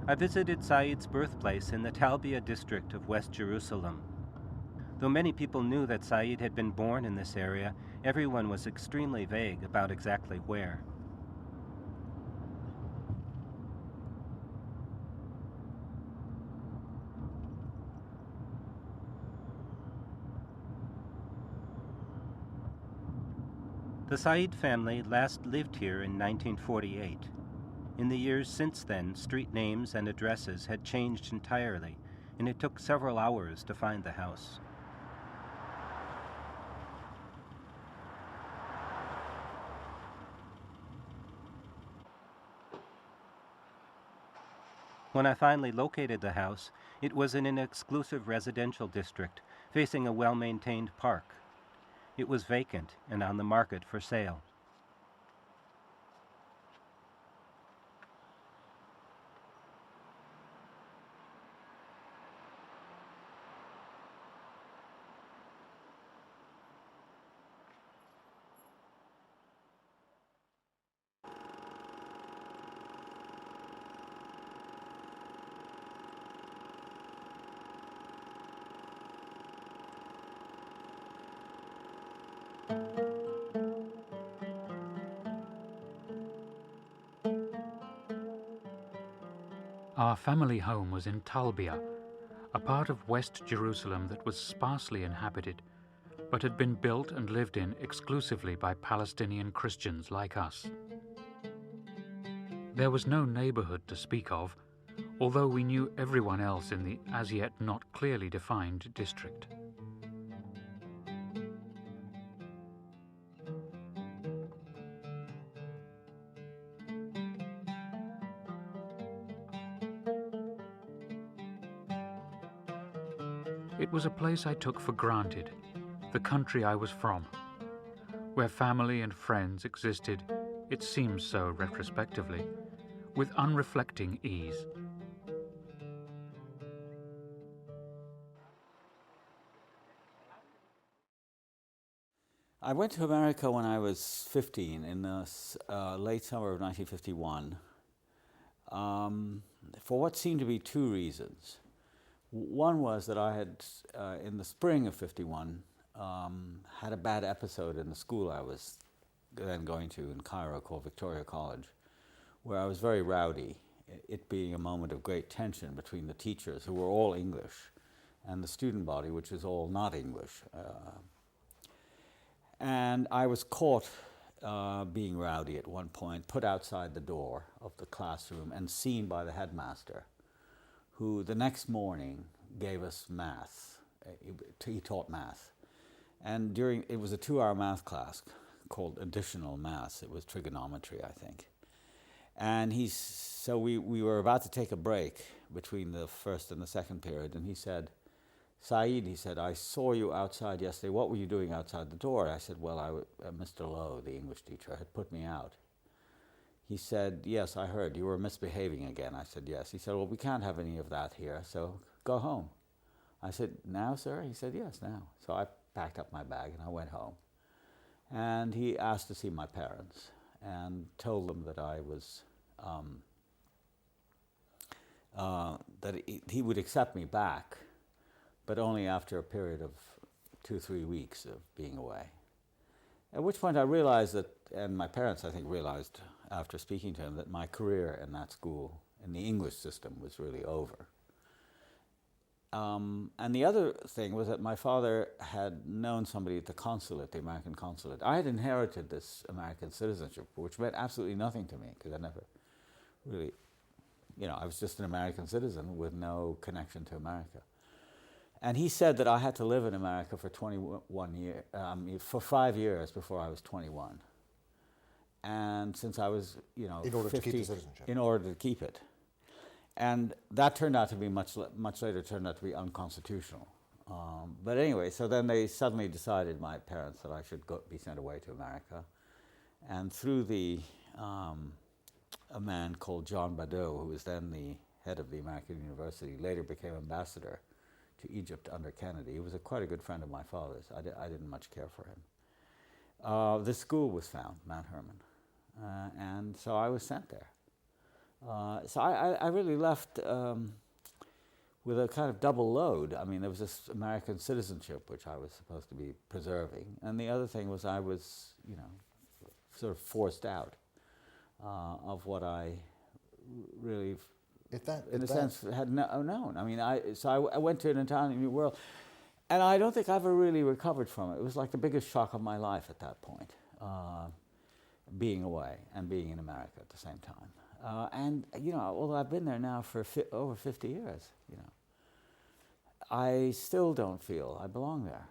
I visited Said's birthplace in the Talbia district of West Jerusalem. Though many people knew that Said had been born in this area, everyone was extremely vague about exactly where. The Said family last lived here in 1948. In the years since then, street names and addresses had changed entirely, and it took several hours to find the house. When I finally located the house, it was in an exclusive residential district, facing a well-maintained park. It was vacant and on the market for sale. Our family home was in Talbia, a part of West Jerusalem that was sparsely inhabited, but had been built and lived in exclusively by Palestinian Christians like us. There was no neighborhood to speak of, although we knew everyone else in the as yet not clearly defined district. It was a place I took for granted, the country I was from, where family and friends existed, it seems so retrospectively, with unreflecting ease. I went to America when I was 15, in the late summer of 1951, for what seemed to be two reasons. One was that I had, in the spring of 51, had a bad episode in the school I was then going to in Cairo called Victoria College, where I was very rowdy, it being a moment of great tension between the teachers, who were all English, and the student body, which is all not English. And I was caught being rowdy at one point, put outside the door of the classroom and seen by the headmaster, who the next morning gave us math. He taught math. And it was a 2-hour math class called additional math. It was trigonometry, I think. And so we were about to take a break between the first and the second period, and he said, "Said," he said, "I saw you outside yesterday. What were you doing outside the door?" I said, "Well, Mr. Lowe, the English teacher, had put me out." He said, "Yes, I heard. You were misbehaving again." I said, "Yes." He said, "Well, we can't have any of that here, so go home." I said, "Now, sir?" He said, "Yes, now." So I packed up my bag and I went home. And he asked to see my parents and told them that I was, that he would accept me back, but only after a period of 2-3 weeks of being away. At which point I realized that, and my parents I think realized after speaking to him, that my career in that school, in the English system, was really over. And the other thing was that my father had known somebody at the consulate, the American consulate. I had inherited this American citizenship, which meant absolutely nothing to me, because I never really, I was just an American citizen with no connection to America. And he said that I had to live in America for 5 years before I was 21. And since I was, in order 50, to keep the citizenship. in order to keep it. And that turned out to be much later turned out to be unconstitutional. But anyway, so then they suddenly decided, my parents, that I should be sent away to America. And through a man called John Badeau, who was then the head of the American University, later became ambassador to Egypt under Kennedy. He was quite a good friend of my father's. I didn't much care for him. This school was found, Mount Hermon. And so I was sent there. So I really left with a kind of double load. I mean, there was this American citizenship which I was supposed to be preserving, and the other thing was I was, sort of forced out of what I really, in a sense, had known. I mean, I went to an entirely new world, and I don't think I ever really recovered from it. It was like the biggest shock of my life at that point, being away and being in America at the same time. And although I've been there now for over 50 years, I still don't feel I belong there.